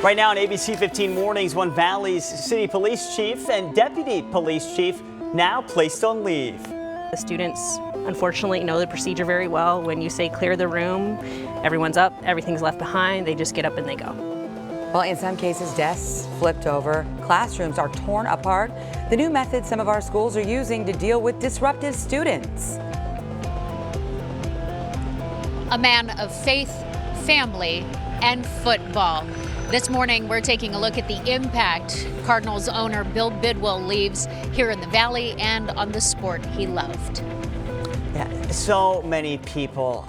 Right now on ABC15 Mornings, one Valley's city police chief and deputy police chief now placed on leave. The students unfortunately know the procedure very well. When you say clear the room, everyone's up, everything's left behind, they just get up and they go. Well, in some cases, desks flipped over, classrooms are torn apart. The new method some of our schools are using to deal with disruptive students. A man of faith, family, and football. This morning, we're taking a look at the impact Cardinals owner Bill Bidwell leaves here in the Valley and on the sport he loved. Yeah, so many people,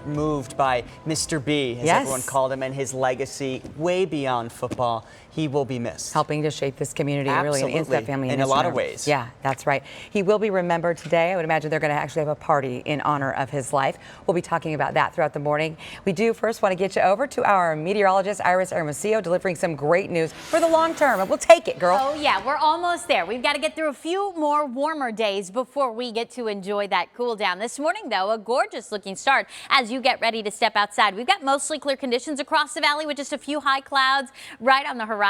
moved by Mr. B, as everyone called him, and his legacy way beyond football. He will be missed. Helping to shape this community, Absolutely. really, an instant family in a lot of ways. Yeah, that's right. He will be remembered today. I would imagine they're going to actually have a party in honor of his life. We'll be talking about that throughout the morning. We do first want to get you over to our meteorologist, Iris Hermosillo, delivering some great news for the long term. And we'll take it, girl. Oh, yeah, we're almost there. We've got to get through a few more warmer days before we get to enjoy that cool down. This morning, though, a gorgeous looking start as you get ready to step outside. We've got mostly clear conditions across the valley with just a few high clouds right on the horizon,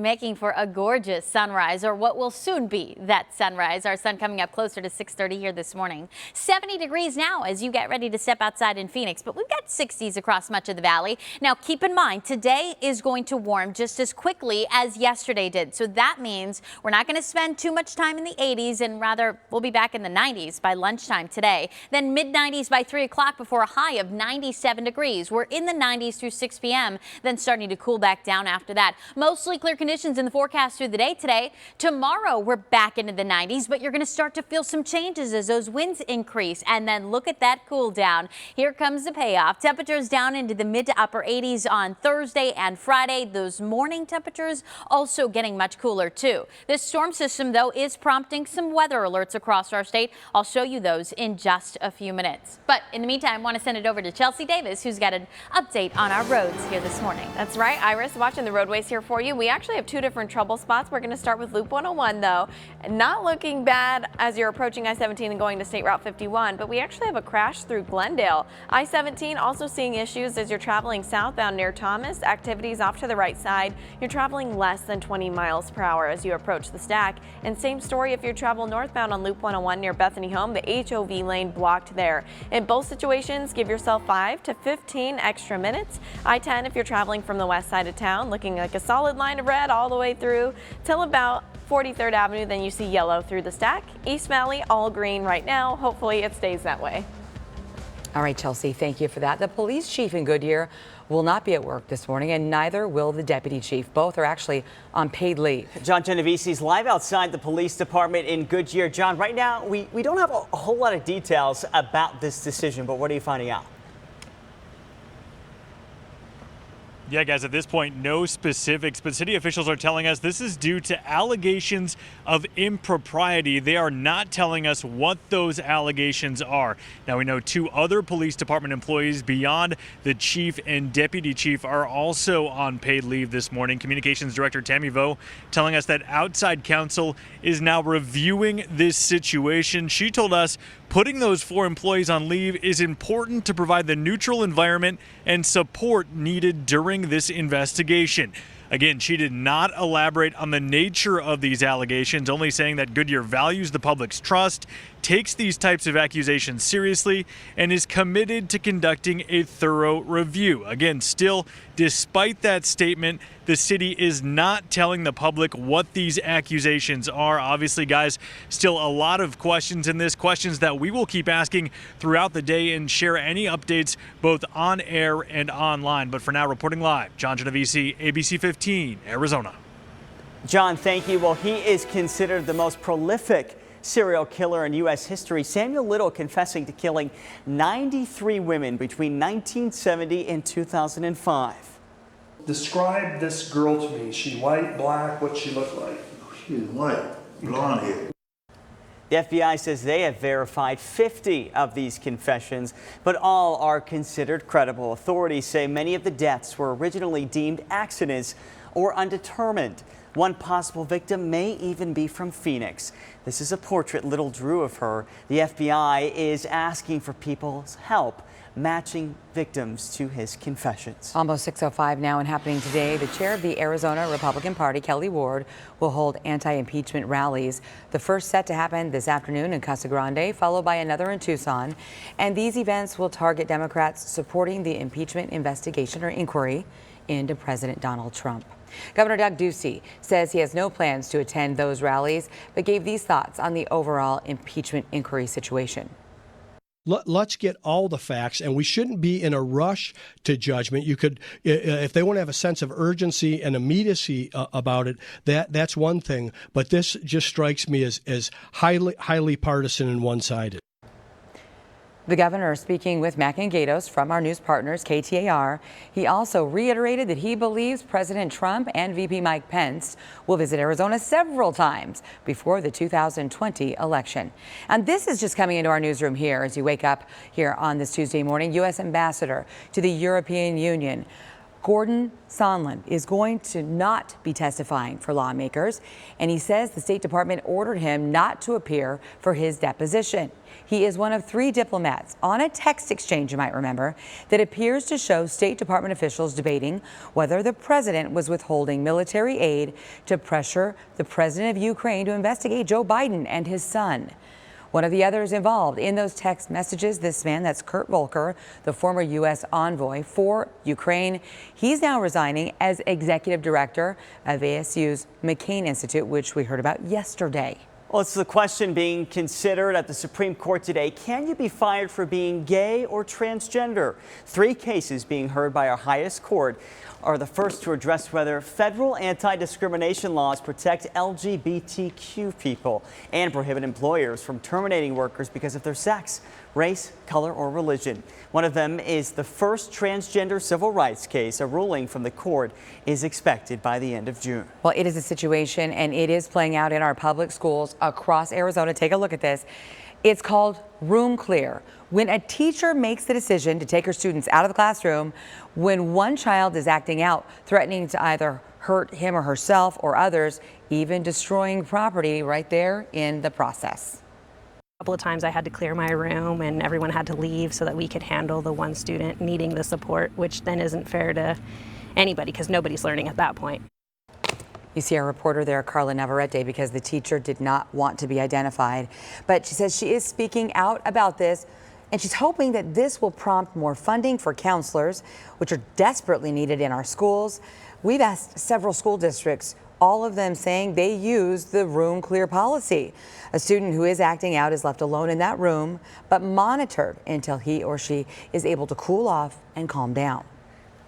making for a gorgeous sunrise, or what will soon be that sunrise. Our sun coming up closer to 6:30 here this morning. 70 degrees now as you get ready to step outside in Phoenix, but we've got 60s across much of the valley. Now, keep in mind, today is going to warm just as quickly as yesterday did. So that means we're not going to spend too much time in the 80s, and rather we'll be back in the 90s by lunchtime today. Then mid-90s by 3 o'clock before a high of 97 degrees. We're in the 90s through 6 p.m., then starting to cool back down after that. Mostly clear conditions in the forecast through the day today. Tomorrow, we're back into the 90s, but you're going to start to feel some changes as those winds increase. And then look at that cool down. Here comes the payoff. Temperatures down into the mid to upper 80s on Thursday and Friday. Those morning temperatures also getting much cooler too. This storm system, though, is prompting some weather alerts across our state. I'll show you those in just a few minutes. But in the meantime, I want to send it over to Chelsea Davis, who's got an update on our roads here this morning. That's right, Iris, watching the roadways here for you. We actually have two different trouble spots. We're going to start with Loop 101, though. Not looking bad as you're approaching I-17 and going to State Route 51, but we actually have a crash through Glendale. I-17 also seeing issues as you're traveling southbound near Thomas. Activities off to the right side. You're traveling less than 20 miles per hour as you approach the stack. And same story if you travel northbound on Loop 101 near Bethany Home, the HOV lane blocked there. In both situations, give yourself 5 to 15 extra minutes. I-10 if you're traveling from the west side of town, looking like a solid line of red all the way through till about 43rd Avenue, then you see yellow through the stack. East Valley all green right now. Hopefully it stays that way. All right, Chelsea, thank you for that. The police chief in Goodyear will not be at work this morning, and neither will the deputy chief. Both are actually on paid leave. John Genovese live outside the police department in Goodyear. John, right now we don't have a whole lot of details about this decision, but what are you finding out? Yeah, guys, at this point, no specifics, but city officials are telling us this is due to allegations of impropriety. They are not telling us what those allegations are. Now, we know two other police department employees beyond the chief and deputy chief are also on paid leave this morning. Communications Director Tammy Vo telling us that outside counsel is now reviewing this situation. She told us putting those 4 employees on leave is important to provide the neutral environment and support needed during this investigation. Again, she did not elaborate on the nature of these allegations, only saying that Goodyear values the public's trust, takes these types of accusations seriously, and is committed to conducting a thorough review. Again, still, despite that statement, the city is not telling the public what these accusations are. Obviously, guys, still a lot of questions in this, questions that we will keep asking throughout the day and share any updates both on air and online. But for now, reporting live, John Genovese, ABC15, Arizona. John, thank you. Well, he is considered the most prolific serial killer in U.S. history. Samuel Little confessing to killing 93 women between 1970 and 2005. Describe this girl to me. Is she white, black? What's she look like? She's white, blonde hair. The FBI says they have verified 50 of these confessions, but all are considered credible. Authorities say many of the deaths were originally deemed accidents or undetermined. One possible victim may even be from Phoenix. This is a portrait Little drew of her. The FBI is asking for people's help. matching victims to his confessions. Almost 6:05 now, and happening today, the chair of the Arizona Republican Party, Kelly Ward, will hold anti-impeachment rallies. The first set to happen this afternoon in Casa Grande, followed by another in Tucson. And these events will target Democrats supporting the impeachment investigation or inquiry into President Donald Trump. Governor Doug Ducey says he has no plans to attend those rallies, but gave these thoughts on the overall impeachment inquiry situation. Let's get all the facts, and we shouldn't be in a rush to judgment. You could, if they want to have a sense of urgency and immediacy about it, that's one thing. But this just strikes me as highly partisan and one-sided. The governor speaking with Mac and Gatos from our news partners, KTAR. He also reiterated that he believes President Trump and VP Mike Pence will visit Arizona several times before the 2020 election. And this is just coming into our newsroom here as you wake up here on this Tuesday morning. U.S. Ambassador to the European Union, Gordon Sondland, is going to not be testifying for lawmakers, and he says the State Department ordered him not to appear for his deposition. He is one of 3 diplomats on a text exchange, you might remember, that appears to show State Department officials debating whether the president was withholding military aid to pressure the president of Ukraine to investigate Joe Biden and his son. One of the others involved in those text messages, this man, that's Kurt Volker, the former U.S. envoy for Ukraine. He's now resigning as executive director of ASU's McCain Institute, which we heard about yesterday. Well, it's the question being considered at the Supreme Court today. Can you be fired for being gay or transgender? 3 cases being heard by our highest court are the first to address whether federal anti-discrimination laws protect LGBTQ people and prohibit employers from terminating workers because of their sex, race, color, or religion. One of them is the first transgender civil rights case. A ruling from the court is expected by the end of June. Well, it is a situation, and it is playing out in our public schools across Arizona. Take a look at this. It's called room clear. When a teacher makes the decision to take her students out of the classroom, when one child is acting out, threatening to either hurt him or herself or others, even destroying property right there in the process. A couple of times I had to clear my room and everyone had to leave so that we could handle the one student needing the support, which then isn't fair to anybody because nobody's learning at that point. You see our reporter there, Carla Navarrete, because the teacher did not want to be identified. But she says she is speaking out about this, and she's hoping that this will prompt more funding for counselors, which are desperately needed in our schools. We've asked several school districts, all of them saying they use the room clear policy. A student who is acting out is left alone in that room, but monitored until he or she is able to cool off and calm down.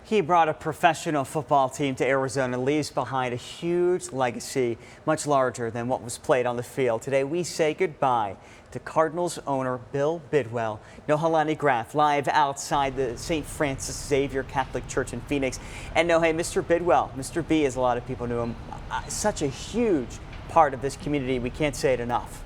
He brought a professional football team to Arizona, leaves behind a huge legacy, much larger than what was played on the field. Today, we say goodbye to Cardinals owner Bill Bidwell. Nohelani Graff live outside the St. Francis Xavier Catholic Church in Phoenix. And no, hey, Mr. Bidwell, Mr. B, as a lot of people knew him, such a huge part of this community. We can't say it enough.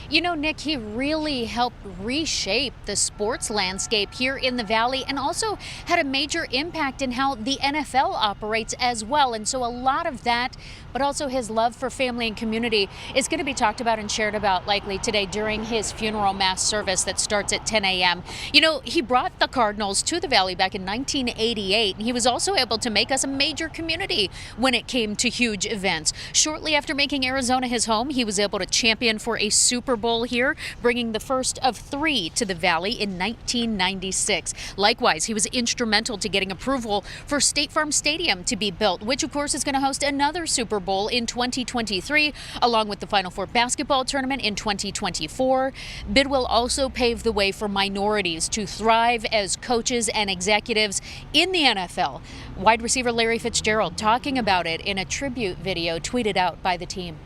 You know, Nick, he really helped reshape the sports landscape here in the Valley and also had a major impact in how the NFL operates as well. And so a lot of that, but also his love for family and community is going to be talked about and shared about likely today during his funeral mass service that starts at 10 a.m. You know, he brought the Cardinals to the Valley back in 1988. And he was also able to make us a major community when it came to huge events. Shortly after making Arizona his home, he was able to champion for a Super Bowl here, bringing the first of 3 to the Valley in 1996. Likewise, he was instrumental to getting approval for State Farm Stadium to be built, which of course is going to host another Super Bowl in 2023, along with the Final Four basketball tournament in 2024. Bidwell also paved the way for minorities to thrive as coaches and executives in the NFL. Wide receiver Larry Fitzgerald talking about it in a tribute video tweeted out by the team.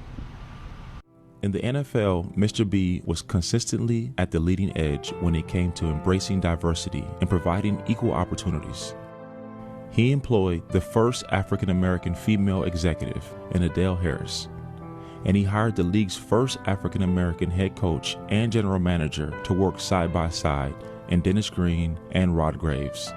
In the NFL, Mr. B was consistently at the leading edge when it came to embracing diversity and providing equal opportunities. He employed the first African-American female executive in Adele Harris, and he hired the league's first African-American head coach and general manager to work side by side in Dennis Green and Rod Graves.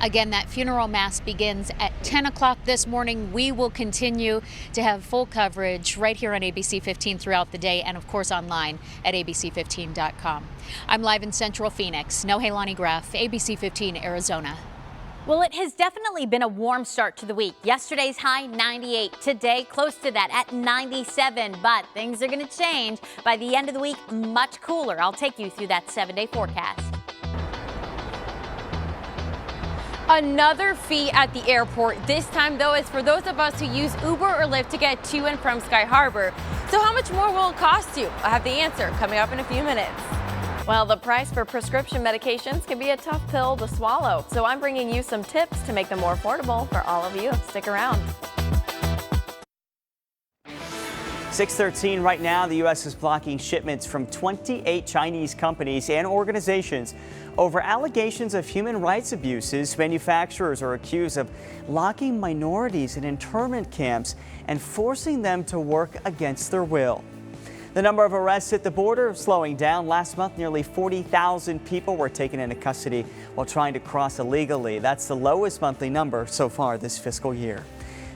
Again, that funeral mass begins at 10 o'clock this morning. We will continue to have full coverage right here on ABC 15 throughout the day, and of course online at ABC15.com. I'm live in Central Phoenix. Nohelani Graff, ABC 15 Arizona. Well, it has definitely been a warm start to the week. Yesterday's high 98, today close to that at 97, but things are going to change. By the end of the week, much cooler. I'll take you through that 7-day forecast. Another fee at the airport. This time, though, is for those of us who use Uber or Lyft to get to and from Sky Harbor. So how much more will it cost you? I have the answer coming up in a few minutes. Well, the price for prescription medications can be a tough pill to swallow. So I'm bringing you some tips to make them more affordable for all of you. Stick around. 6:13 right now, the U.S. is blocking shipments from 28 Chinese companies and organizations over allegations of human rights abuses. Manufacturers are accused of locking minorities in internment camps and forcing them to work against their will. The number of arrests at the border is slowing down. Last month, nearly 40,000 people were taken into custody while trying to cross illegally. That's the lowest monthly number so far this fiscal year.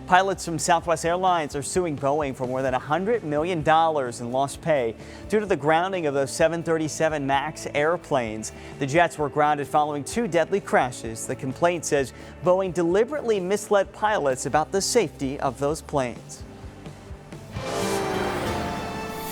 Pilots from Southwest Airlines are suing Boeing for more than $100 million in lost pay due to the grounding of those 737 MAX airplanes. The jets were grounded following 2 deadly crashes. The complaint says Boeing deliberately misled pilots about the safety of those planes.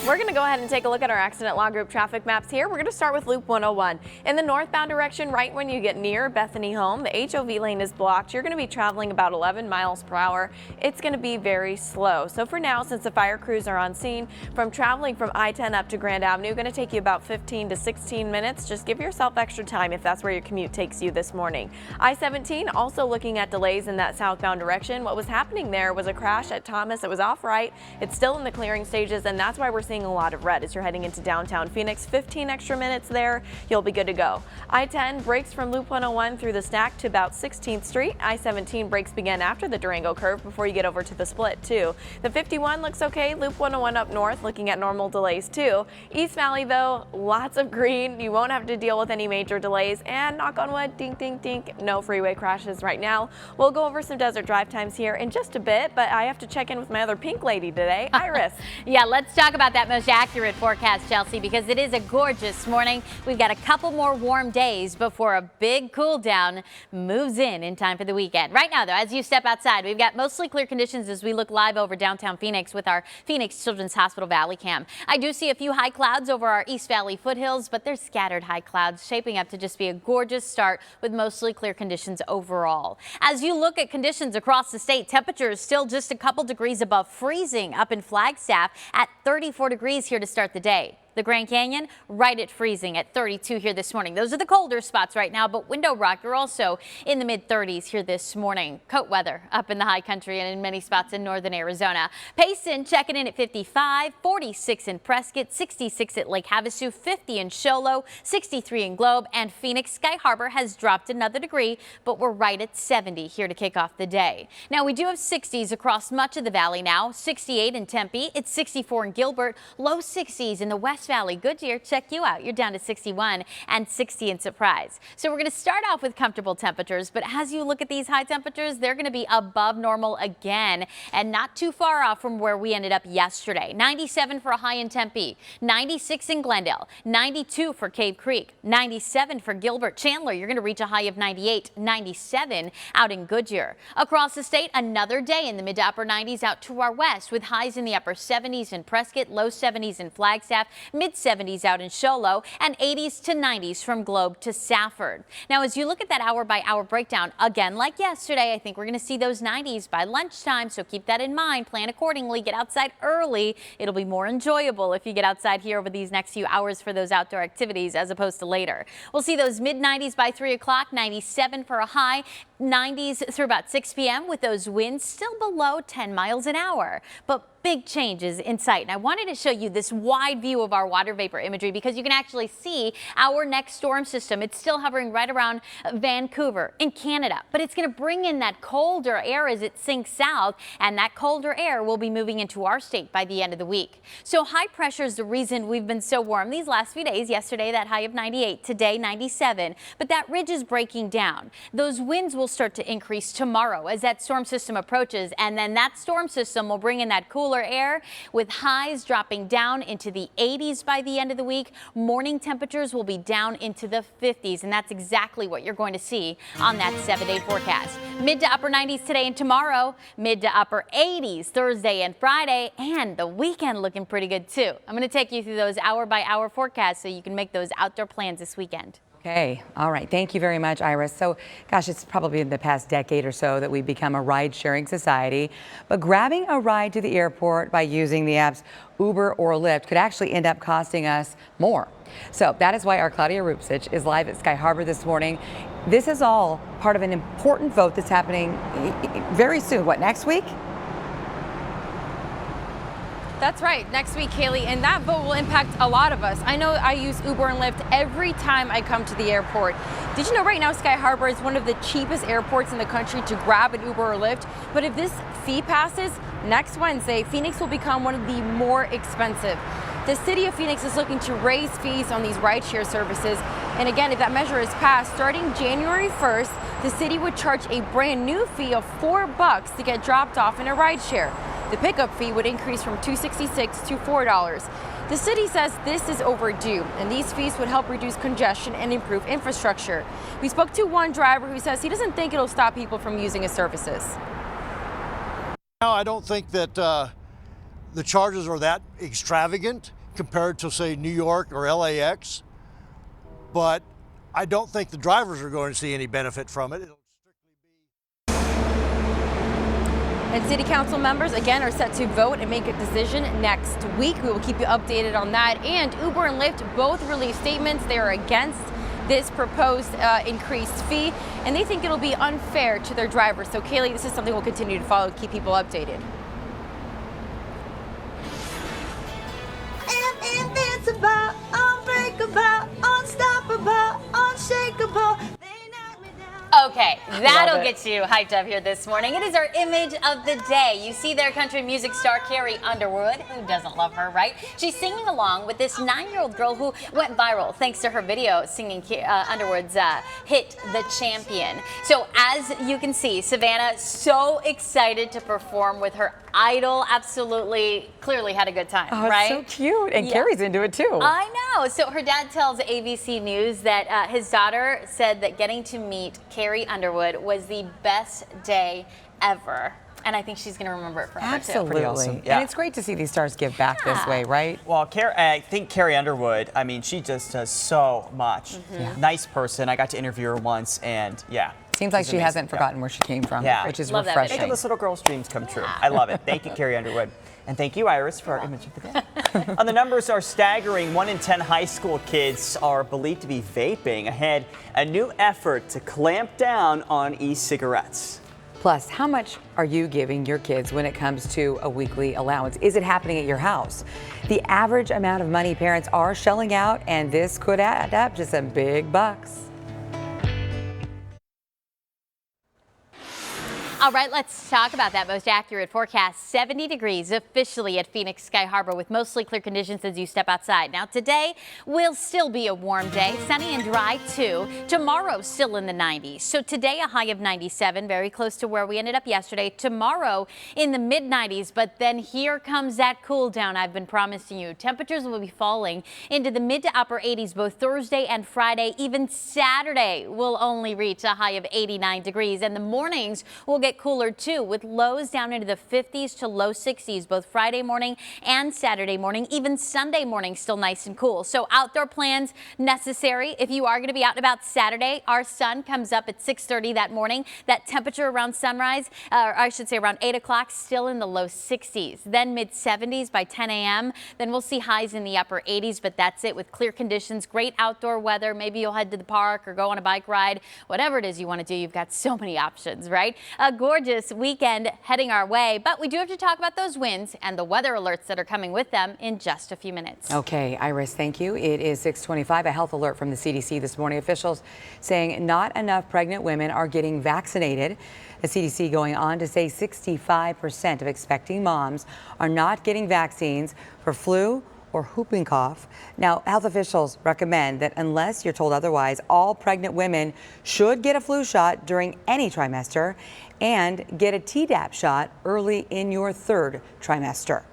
We're going to go ahead and take a look at our accident log group traffic maps here. We're going to start with Loop 101. In the northbound direction, right when you get near Bethany Home, the HOV lane is blocked. You're going to be traveling about 11 miles per hour. It's going to be very slow. So for now, since the fire crews are on scene, from traveling from I-10 up to Grand Avenue, going to take you about 15 to 16 minutes. Just give yourself extra time if that's where your commute takes you this morning. I-17 also looking at delays in that southbound direction. What was happening there was a crash at Thomas. It was off right. It's still in the clearing stages, and that's why we're seeing a lot of red as you're heading into downtown Phoenix. 15 extra minutes there, you'll be good to go. I-10 breaks from Loop 101 through the Stack to about 16th Street. I-17 breaks begin after the Durango curve before you get over to the split too. The 51 looks okay. Loop 101 up north looking at normal delays too. East Valley though, lots of green. You won't have to deal with any major delays, and knock on wood, ding ding ding, no freeway crashes right now. We'll go over some desert drive times here in just a bit, but I have to check in with my other pink lady today, Iris. Yeah, let's talk about that most accurate forecast, Chelsea, because it is a gorgeous morning. We've got a couple more warm days before a big cool down moves in time for the weekend. Right now, though, as you step outside, we've got mostly clear conditions as we look live over downtown Phoenix with our Phoenix Children's Hospital Valley Cam. I do see a few high clouds over our East Valley foothills, but they're scattered high clouds, shaping up to just be a gorgeous start with mostly clear conditions overall. As you look at conditions across the state, temperatures still just a couple degrees above freezing up in Flagstaff at 34 degrees here to start the day. The Grand Canyon right at freezing at 32 here this morning. Those are the colder spots right now, but Window Rock, you're also in the mid-30s here this morning. Coat weather up in the high country and in many spots in northern Arizona. Payson checking in at 55, 46 in Prescott, 66 at Lake Havasu, 50 in Show Low, 63 in Globe, and Phoenix Sky Harbor has dropped another degree, but we're right at 70 here to kick off the day. Now we do have 60s across much of the valley now. 68 in Tempe, it's 64 in Gilbert, low 60s in the West Valley. Goodyear, check you out. You're down to 61 and 60 in Surprise. So we're going to start off with comfortable temperatures, but as you look at these high temperatures, they're going to be above normal again and not too far off from where we ended up yesterday. 97 for a high in Tempe, 96 in Glendale, 92 for Cave Creek, 97 for Gilbert. Chandler, you're going to reach a high of 98, 97 out in Goodyear. Across the state, another day in the mid to upper 90s out to our west with highs in the upper 70s in Prescott, low 70s in Flagstaff, mid-70s out in Show Low, and 80s to 90s from Globe to Safford. Now, as you look at that hour-by-hour breakdown, again, like yesterday, I think we're going to see those 90s by lunchtime, so keep that in mind. Plan accordingly. Get outside early. It'll be more enjoyable if you get outside here over these next few hours for those outdoor activities as opposed to later. We'll see those mid-90s by 3 o'clock, 97 for a high, 90s through about 6 p.m. with those winds still below 10 miles an hour. But big changes in sight. And I wanted to show you this wide view of our water vapor imagery because you can actually see our next storm system. It's still hovering right around Vancouver in Canada, but it's going to bring in that colder air as it sinks south, and that colder air will be moving into our state by the end of the week. So high pressure is the reason we've been so warm these last few days. Yesterday, that high of 98, today 97, but that ridge is breaking down. Those winds will start to increase tomorrow as that storm system approaches, and then that storm system will bring in that cooler air with highs dropping down into the 80s by the end of the week. Morning temperatures will be down into the 50s, and that's exactly what you're going to see on that 7-day forecast. Mid to upper 90s today and tomorrow, mid to upper 80s Thursday and Friday, and the weekend looking pretty good too. I'm going to take you through those hour by hour forecasts so you can make those outdoor plans this weekend. Okay. All right. Thank you very much, Iris. So, gosh, it's probably in the past decade or so that we've become a ride-sharing society. But grabbing a ride to the airport by using the apps Uber or Lyft could actually end up costing us more. So that is why our Claudia Rupsich is live at Sky Harbor this morning. This is all part of an important vote that's happening very soon. What, next week? That's right, next week, Kaylee, and that vote will impact a lot of us. I know I use Uber and Lyft every time I come to the airport. Did you know right now Sky Harbor is one of the cheapest airports in the country to grab an Uber or Lyft? But if this fee passes, next Wednesday, Phoenix will become one of the more expensive. The city of Phoenix is looking to raise fees on these rideshare services. And again, if that measure is passed, starting January 1st, the city would charge a brand new fee of $4 to get dropped off in a rideshare. The pickup fee would increase from $2.66 to $4. The city says this is overdue, and these fees would help reduce congestion and improve infrastructure. We spoke to one driver who says he doesn't think it'll stop people from using his services. I don't think that the charges are that extravagant compared to, say, New York or LAX, but I don't think the drivers are going to see any benefit from it. And city council members, again, are set to vote and make a decision next week. We will keep you updated on that. And Uber and Lyft both released statements. They are against this proposed increased fee, and they think it'll be unfair to their drivers. So, Kaylee, this is something we'll continue to follow, keep people updated. Invincible, unbreakable, unstoppable, unshakable. Okay, that'll get you hyped up here this morning. It is our image of the day. You see there country music star Carrie Underwood. Who doesn't love her, right? She's singing along with this 9-year-old girl who went viral thanks to her video singing Underwood's hit, The Champion. So as you can see, Savannah so excited to perform with her idol. Absolutely, clearly had a good time, right? Oh, it's so cute. And Carrie's into it too. I know. So her dad tells ABC News that his daughter said that getting to meet Carrie Underwood was the best day ever. And I think she's going to remember it forever, Absolutely. too. Pretty awesome. Yeah. And it's great to see these stars give back this way, right? Well, I think Carrie Underwood, I mean, she just does so much. Nice person. I got to interview her once, and Seems like she hasn't forgotten where she came from, which is refreshing. Making this little girl's dreams come true. I love it. Thank you, Carrie Underwood. And thank you, Iris, for our image of the day. The numbers are staggering. 1 in 10 high school kids are believed to be vaping. Ahead, a new effort to clamp down on e-cigarettes. Plus, how much are you giving your kids when it comes to a weekly allowance? Is it happening at your house? The average amount of money parents are shelling out, and this could add up to some big bucks. All right, let's talk about that most accurate forecast. 70 degrees officially at Phoenix Sky Harbor with mostly clear conditions as you step outside. Now today will still be a warm day, sunny and dry too. Tomorrow still in the 90s. So today a high of 97, very close to where we ended up yesterday. Tomorrow in the mid 90s, but then here comes that cool down I've been promising you. Temperatures will be falling into the mid to upper 80s both Thursday and Friday. Even Saturday will only reach a high of 89 degrees, and the mornings will get cooler too, with lows down into the 50s to low 60s both Friday morning and Saturday morning. Even Sunday morning still nice and cool. So outdoor plans necessary if you are going to be out and about Saturday. Our sun comes up at 6:30 that morning. That temperature around sunrise, or I should say around 8 o'clock, still in the low 60s. Then mid 70s by 10 a.m. Then we'll see highs in the upper 80s, but that's it with clear conditions, great outdoor weather. Maybe you'll head to the park or go on a bike ride, whatever it is you want to do. You've got so many options, right? gorgeous weekend heading our way, but we do have to talk about those winds and the weather alerts that are coming with them in just a few minutes. Okay, Iris, thank you. It is 6:25. A health alert from the CDC this morning. Officials saying not enough pregnant women are getting vaccinated. The CDC going on to say 65% of expecting moms are not getting vaccines for flu or whooping cough. Now, health officials recommend that unless you're told otherwise, all pregnant women should get a flu shot during any trimester and get a Tdap shot early in your third trimester.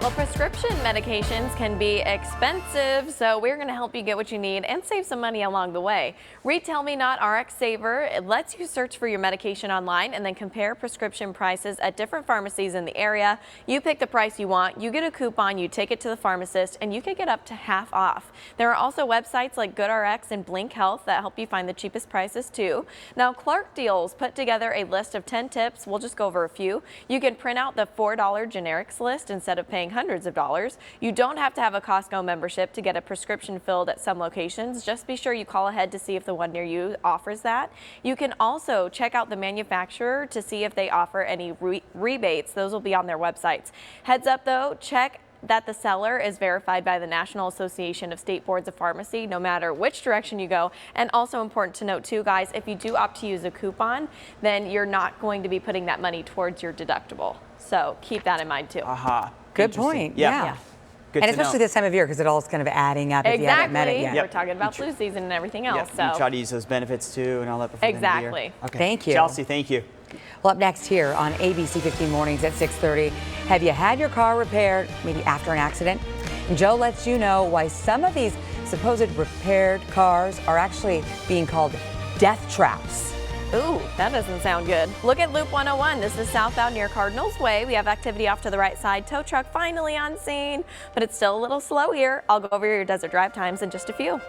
Well, prescription medications can be expensive, so we're going to help you get what you need and save some money along the way. Read Tell Me Not RX Saver. It lets you search for your medication online and then compare prescription prices at different pharmacies in the area. You pick the price you want, you get a coupon, you take it to the pharmacist, and you can get up to half off. There are also websites like GoodRx and Blink Health that help you find the cheapest prices too. Now, Clark Deals put together a list of 10 tips. We'll just go over a few. You can print out the $4 generics list instead of paying hundreds of dollars. You don't have to have a Costco membership to get a prescription filled at some locations. Just be sure you call ahead to see if the one near you offers that. You can also check out the manufacturer to see if they offer any rebates. Those will be on their websites. Heads up though, check that the seller is verified by the National Association of State Boards of Pharmacy, no matter which direction you go. And also important to note too, guys, if you do opt to use a coupon, then you're not going to be putting that money towards your deductible. So keep that in mind too. Good point. Yeah. Good And to especially know. this time of year because it all is kind of adding up if you haven't met it yet. We're talking about flu season and everything else. You try to use those benefits too and all that before the end of the year. Exactly. Okay. Thank you. Chelsea, thank you. Well, up next here on ABC15 Mornings at 6:30, have you had your car repaired, maybe after an accident? And Joe lets you know why some of these supposed repaired cars are actually being called death traps. Ooh, that doesn't sound good. Look at Loop 101. This is southbound near Cardinals Way. We have activity off to the right side. Tow truck finally on scene, but it's still a little slow here. I'll go over your desert drive times in just a few.